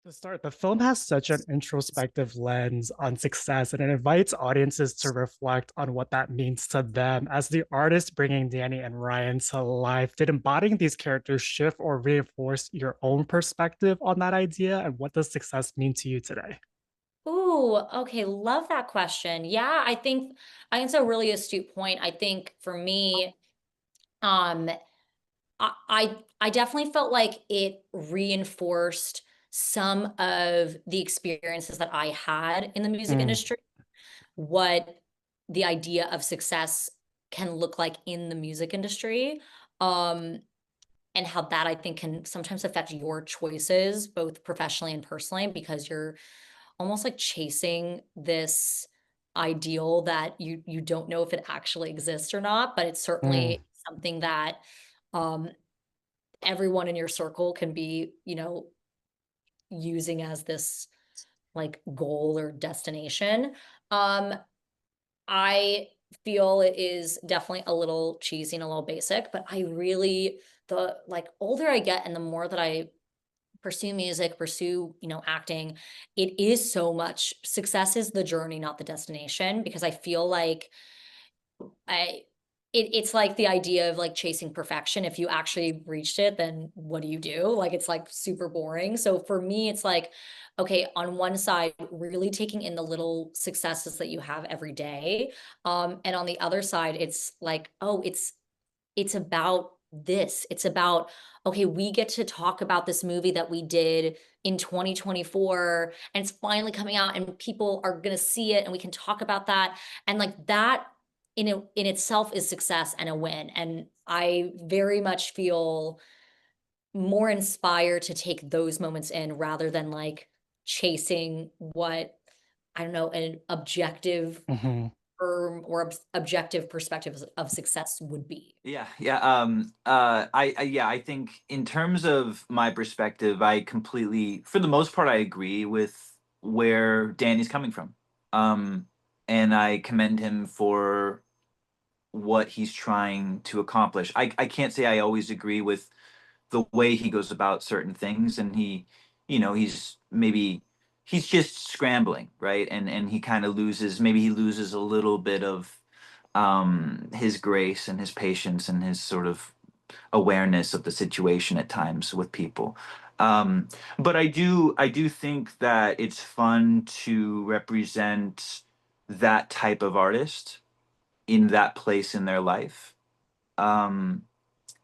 To start, the film has such an introspective lens on success, and it invites audiences to reflect on what that means to them. As the artist bringing Danny and Ryan to life, did embodying these characters shift or reinforce your own perspective on that idea? And what does success mean to you today? Ooh, okay, love that question. Yeah, I think it's a really astute point. I think for me, um, I definitely felt like it reinforced some of the experiences that I had in the music Mm, industry, what the idea of success can look like in the music industry. Um, and how that I think can sometimes affect your choices, both professionally and personally, because you're almost like chasing this ideal that you don't know if it actually exists or not, but it's mm, certainly something that um everyone in your circle can be, using as this like goal or destination. Um I feel it is definitely a little cheesy and a little basic, but I really the like older I get and the more that I pursue music, pursue, acting, it is so much success is the journey, not the destination, because I feel like I it's like the idea of like chasing perfection. If you actually reached it, then what do you do? Like it's like super boring. So for me, it's like, okay, on one side, really taking in the little successes that you have every day. And on the other side, it's like, oh, it's about this. It's about, okay, we get to talk about this movie that we did in 2024 and it's finally coming out and people are going to see it and we can talk about that. And like that in itself is success and a win. And I very much feel more inspired to take those moments in rather than like chasing what I don't know, an objective mhm, firm or objective perspectives of success would be. Yeah. Yeah, I think in terms of my perspective, I completely, for the most part, I agree with where Danny's coming from. Um, and I commend him for what he's trying to accomplish. I can't say I always agree with the way he goes about certain things, and he's maybe he's just scrambling, right? And he kind of loses, maybe he loses a little bit of his grace and his patience and his sort of awareness of the situation at times with people. Um, but I do think that it's fun to represent that type of artist in that place in their life. Um,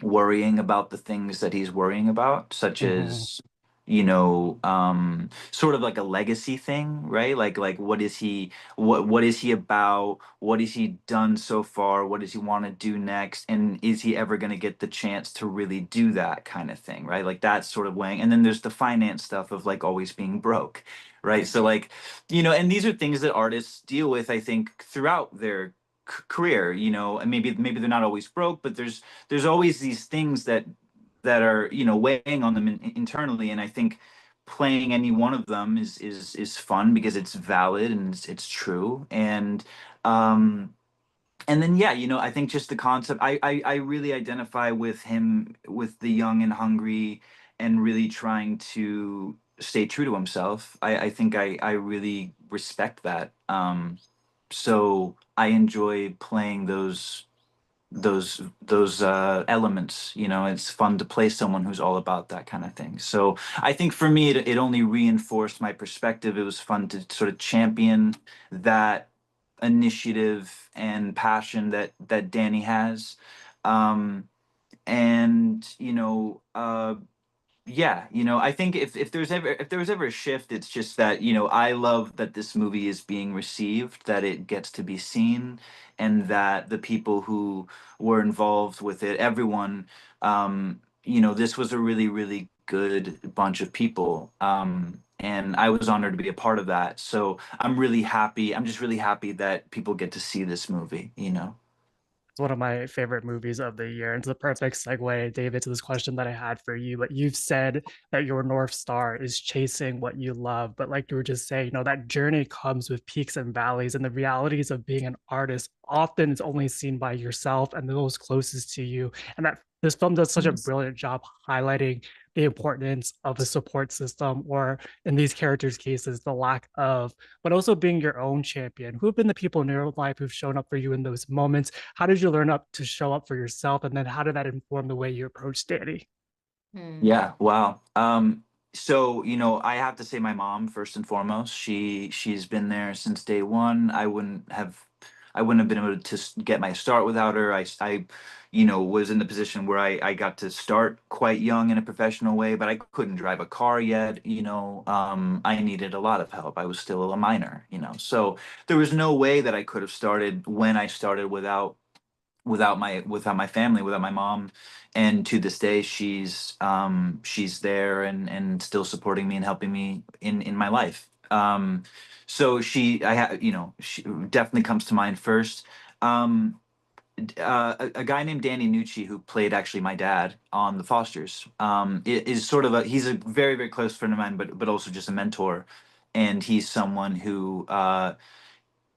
Worrying about the things that he's worrying about, such mhm. as sort of like a legacy thing, right? Like what is he about? What has he done so far? What does he want to do next? And is he ever going to get the chance to really do that kind of thing, right? Like that sort of weighing. And then there's the finance stuff of like always being broke, right? So like, and these are things that artists deal with, I think, throughout their career, and maybe they're not always broke, but there's always these things that are weighing on them internally, and I think playing any one of them is fun because it's valid and it's true. And then yeah, I think just the concept, I really identify with him, with the young and hungry, and really trying to stay true to himself. I think I really respect that. So I enjoy playing those elements. It's fun to play someone who's all about that kind of thing. So I think for me, it only reinforced my perspective. It was fun to sort of champion that initiative and passion that Danny has. And yeah, I think if there was ever a shift, it's just that, I love that this movie is being received, that it gets to be seen, and that the people who were involved with it, everyone, this was a really, really good bunch of people. And I was honored to be a part of that. So I'm really happy. I'm just really happy that people get to see this movie. It's one of my favorite movies of the year. And it's a perfect segue, David, to this question that I had for you. But you've said that your North Star is chasing what you love. But like you were just saying, that journey comes with peaks and valleys. And the realities of being an artist often is only seen by yourself and those closest to you. And that this film does such a brilliant job highlighting the importance of a support system, or in these characters' cases, the lack of, but also being your own champion. Who have been the people in your life who've shown up for you in those moments? How did you learn up to show up for yourself? And then how did that inform the way you approach Danny? Yeah, wow. So, you know, I have to say my mom first and foremost. She's been there since day one. I wouldn't have been able to get my start without her. You know, was in the position where I got to start quite young in a professional way, but I couldn't drive a car yet. You know, I needed a lot of help. I was still a minor, you know, so there was no way that I could have started when I started without my family, without my mom. And to this day, she's there and still supporting me and helping me in my life. So she definitely comes to mind first. um a guy named Danny Nucci, who played actually my dad on The Fosters, is sort of he's a very, very close friend of mine, but also just a mentor. And he's someone who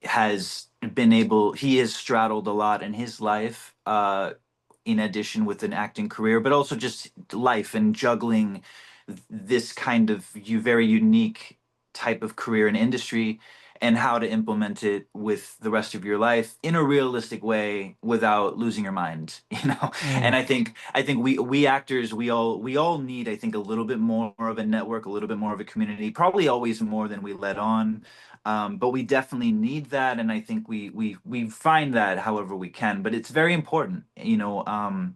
he has straddled a lot in his life, in addition with an acting career, but also just life and juggling this kind of very unique type of career and industry, and how to implement it with the rest of your life in a realistic way without losing your mind, you know. And I think we actors, we all need, I think, a little bit more of a network, a little bit more of a community, probably always more than we let on. But we definitely need that, and I think we find that however we can. But it's very important, you know,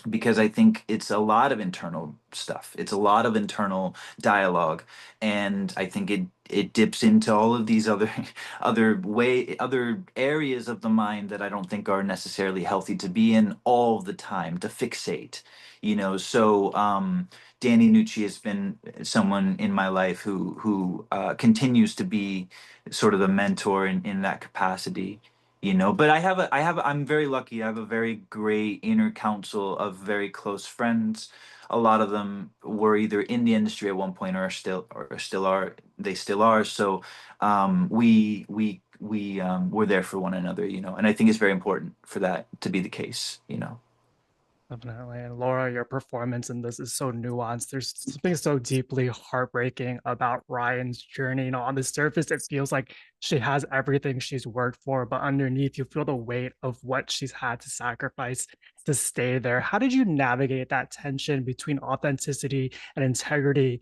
because I think it's a lot of internal stuff. It's a lot of internal dialogue, and I think it dips into all of these other other areas of the mind that I don't think are necessarily healthy to be in all the time, to fixate, you know. So Danny Nucci has been someone in my life who continues to be sort of the mentor in that capacity, you know. But I'm very lucky. I have a very great inner council of very close friends. A lot of them were either in the industry at one point, or still are. So we're there for one another, you know. And I think it's very important for that to be the case, you know. Definitely. And Laura, your performance in this is so nuanced. There's something so deeply heartbreaking about Ryan's journey. You know, on the surface, it feels like she has everything she's worked for, but underneath, you feel the weight of what she's had to sacrifice to stay there. How did you navigate that tension between authenticity and integrity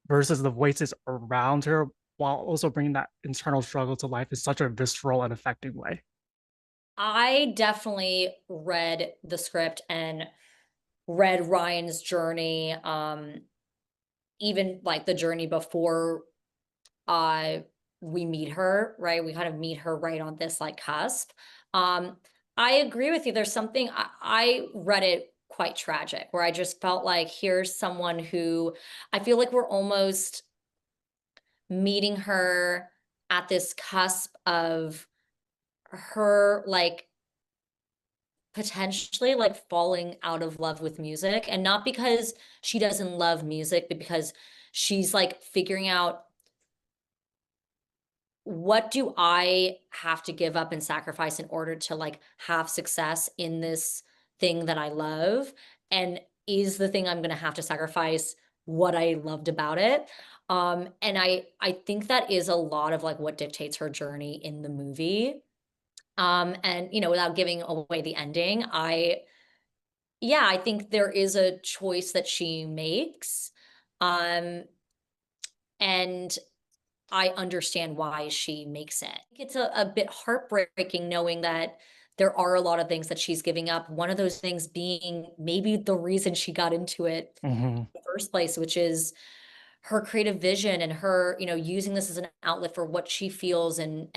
versus the voices around her, while also bringing that internal struggle to life in such a visceral and affecting way? I definitely read the script and read Ryan's journey, even like the journey before uh we meet her, right? We kind of meet her right on this like cusp. Um, I agree with you. There's something I read it quite tragic, where I just felt like here's someone who I feel like we're almost meeting her at this cusp of her like potentially like falling out of love with music, and not because she doesn't love music, but because she's like figuring out, what do I have to give up and sacrifice in order to like have success in this thing that I love? And is the thing I'm going to have to sacrifice what I loved about it? And I think that is a lot of like what dictates her journey in the movie. And you know, without giving away the ending, yeah, I think there is a choice that she makes. Um, and I understand why she makes it. It's a bit heartbreaking knowing that there are a lot of things that she's giving up. One of those things being maybe the reason she got into it Mhm. in the first place, which is her creative vision and her, you know, using this as an outlet for what she feels, and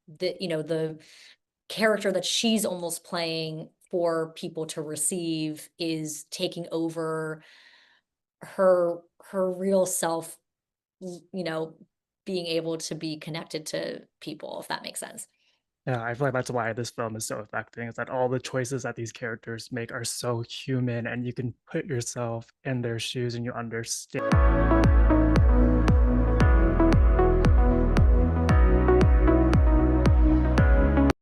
the, you know, the character that she's almost playing for people to receive is taking over her real self, you know, being able to be connected to people, if that makes sense. Yeah, I feel like that's why this film is so affecting, is that all the choices that these characters make are so human, and you can put yourself in their shoes and you understand.